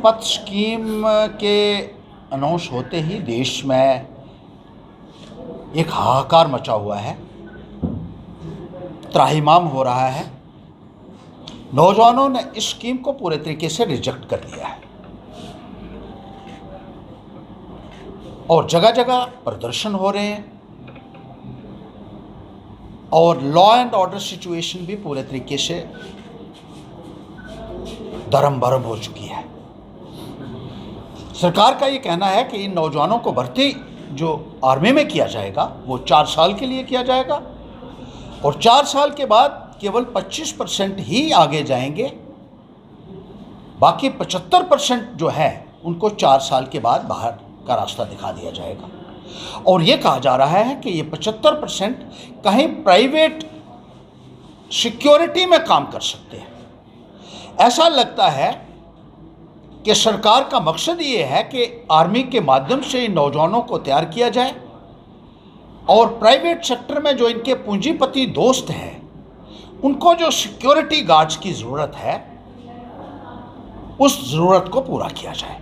पथ स्कीम के अनाउंस होते ही देश में एक हाहाकार मचा हुआ है, त्राहिमाम हो रहा है। नौजवानों ने इस स्कीम को पूरे तरीके से रिजेक्ट कर दिया है और जगह जगह प्रदर्शन हो रहे हैं और लॉ एंड ऑर्डर सिचुएशन भी पूरे तरीके से दरम बरम हो चुकी है। सरकार का ये कहना है कि इन नौजवानों को भर्ती जो आर्मी में किया जाएगा वो 4 साल के लिए किया जाएगा और 4 साल के बाद केवल 25% ही आगे जाएंगे, बाकी 75% जो है उनको 4 साल के बाद बाहर का रास्ता दिखा दिया जाएगा। और ये कहा जा रहा है कि ये 75% कहीं प्राइवेट सिक्योरिटी में काम कर सकते हैं। ऐसा लगता है कि सरकार का मकसद ये है कि आर्मी के माध्यम से इन नौजवानों को तैयार किया जाए और प्राइवेट सेक्टर में जो इनके पूंजीपति दोस्त हैं उनको जो सिक्योरिटी गार्ड्स की ज़रूरत है उस ज़रूरत को पूरा किया जाए।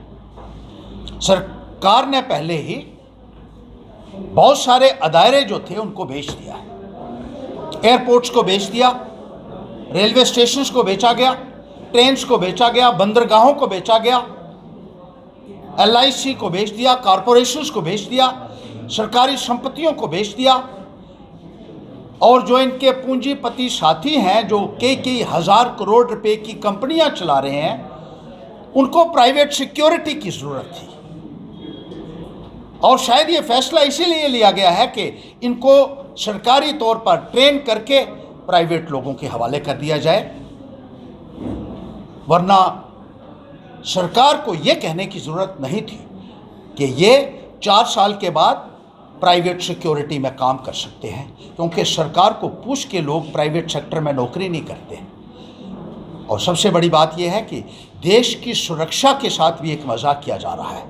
सरकार ने पहले ही बहुत सारे अदारे जो थे उनको बेच दिया है। एयरपोर्ट्स को बेच दिया, रेलवे स्टेशंस को बेचा गया, ट्रेन्स को बेचा गया, बंदरगाहों को बेचा गया, LIC को बेच दिया, कॉरपोरेशंस को बेच दिया, सरकारी संपत्तियों को बेच दिया और जो इनके पूंजीपति साथी हैं जो कई हज़ार करोड़ रुपए की कंपनियां चला रहे हैं उनको प्राइवेट सिक्योरिटी की ज़रूरत थी। और शायद ये फैसला इसीलिए लिया गया है कि इनको सरकारी तौर पर ट्रेन करके प्राइवेट लोगों के हवाले कर दिया जाए, वरना सरकार को ये कहने की ज़रूरत नहीं थी कि ये 4 साल के बाद प्राइवेट सिक्योरिटी में काम कर सकते हैं, क्योंकि सरकार को पूछ के लोग प्राइवेट सेक्टर में नौकरी नहीं करते। और सबसे बड़ी बात यह है कि देश की सुरक्षा के साथ भी एक मजाक किया जा रहा है।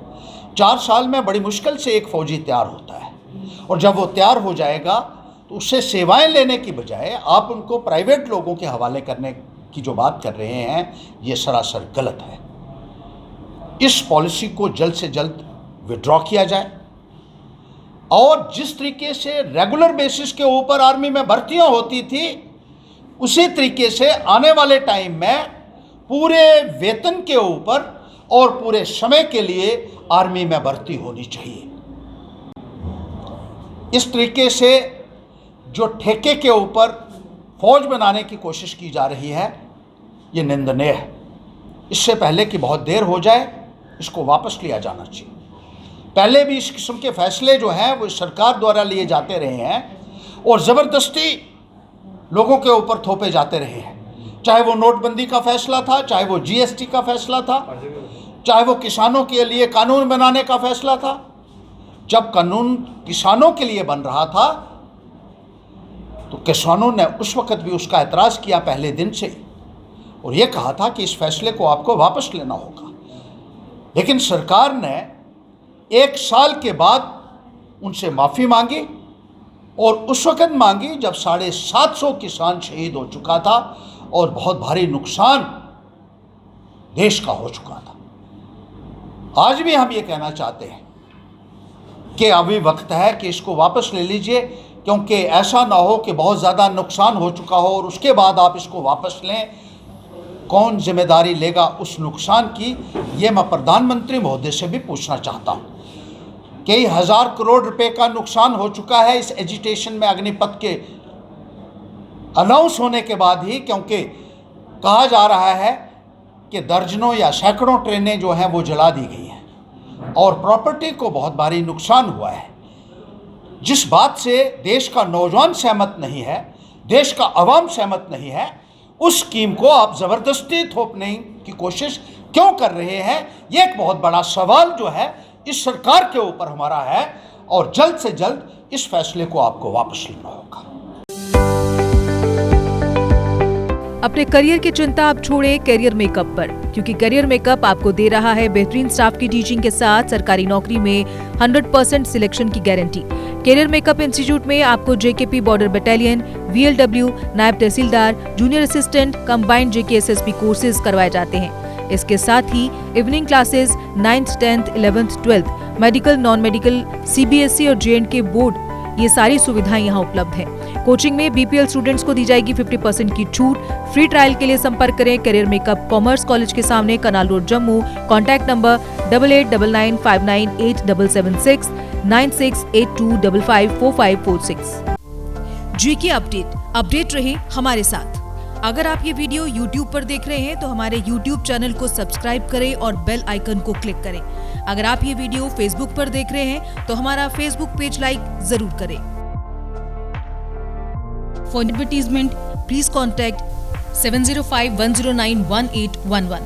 4 साल में बड़ी मुश्किल से एक फ़ौजी तैयार होता है और जब वो तैयार हो जाएगा तो उससे सेवाएं लेने की बजाय आप उनको प्राइवेट लोगों के हवाले करने की जो बात कर रहे हैं ये सरासर गलत है। इस पॉलिसी को जल्द से जल्द विड्रॉ किया जाए और जिस तरीके से रेगुलर बेसिस के ऊपर आर्मी में भर्तियां होती थी उसी तरीके से आने वाले टाइम में पूरे वेतन के ऊपर और पूरे समय के लिए आर्मी में भर्ती होनी चाहिए। इस तरीके से जो ठेके के ऊपर फौज बनाने की कोशिश की जा रही है ये निंदनीय है। इससे पहले कि बहुत देर हो जाए इसको वापस लिया जाना चाहिए। पहले भी इस किस्म के फैसले जो हैं वो सरकार द्वारा लिए जाते रहे हैं और ज़बरदस्ती लोगों के ऊपर थोपे जाते रहे हैं, चाहे वो नोटबंदी का फैसला था, चाहे वो GST का फैसला था, चाहे वो किसानों के लिए कानून बनाने का फैसला था। जब कानून किसानों के लिए बन रहा था तो किसानों ने उस वक़्त भी उसका एतराज़ किया पहले दिन से और ये कहा था कि इस फैसले को आपको वापस लेना होगा। लेकिन सरकार ने 1 साल के बाद उनसे माफ़ी मांगी और उस वक़्त मांगी जब 750 किसान शहीद हो चुका था और बहुत भारी नुकसान देश का हो चुका था। आज भी हम ये कहना चाहते हैं कि अभी वक्त है कि इसको वापस ले लीजिए, क्योंकि ऐसा ना हो कि बहुत ज़्यादा नुकसान हो चुका हो और उसके बाद आप इसको वापस लें। कौन जिम्मेदारी लेगा उस नुकसान की, ये मैं प्रधानमंत्री महोदय से भी पूछना चाहता हूँ। कई हज़ार करोड़ रुपए का नुकसान हो चुका है इस एजिटेशन में अग्निपथ के अनाउंस होने के बाद ही, क्योंकि कहा जा रहा है कि दर्जनों या सैकड़ों ट्रेनें जो हैं वो जला दी गई हैं और प्रॉपर्टी को बहुत भारी नुकसान हुआ है। जिस बात से देश का नौजवान सहमत नहीं है, देश का अवाम सहमत नहीं है, उस स्कीम को आप ज़बरदस्ती थोपने की कोशिश क्यों कर रहे हैं? ये एक बहुत बड़ा सवाल जो है इस सरकार के ऊपर हमारा है और जल्द से जल्द इस फैसले को आपको वापस लेना होगा। अपने करियर की चिंता आप छोड़ें करियर मेकअप पर, क्योंकि करियर मेकअप आपको दे रहा है बेहतरीन स्टाफ की टीचिंग के साथ सरकारी नौकरी में 100% सिलेक्शन की गारंटी। करियर मेकअप इंस्टीट्यूट में आपको JKP border battalion, VLW, naib tehsildar, junior assistant, combined JK SSP courses करवाए जाते हैं। इसके साथ ही evening classes 9th, 10th, 11th, 12th, medical, non medical, CBSE और J&K बोर्ड, ये सारी सुविधाएं यहाँ उपलब्ध हैं। कोचिंग में BPL स्टूडेंट्स को दी जाएगी 50% की छूट। फ्री ट्रायल के लिए संपर्क करें करियर मेकअप कॉमर्स कॉलेज के सामने, canal road, Jammu. Contact number 8899598776 9682554546। GK update रहे हमारे साथ। अगर आप ये वीडियो YouTube पर देख रहे हैं तो हमारे YouTube चैनल को सब्सक्राइब करें और बेल आइकन को क्लिक करें। अगर आप ये वीडियो Facebook पर देख रहे हैं तो हमारा Facebook पेज लाइक जरूर करें। For advertisement please contact 7051091811।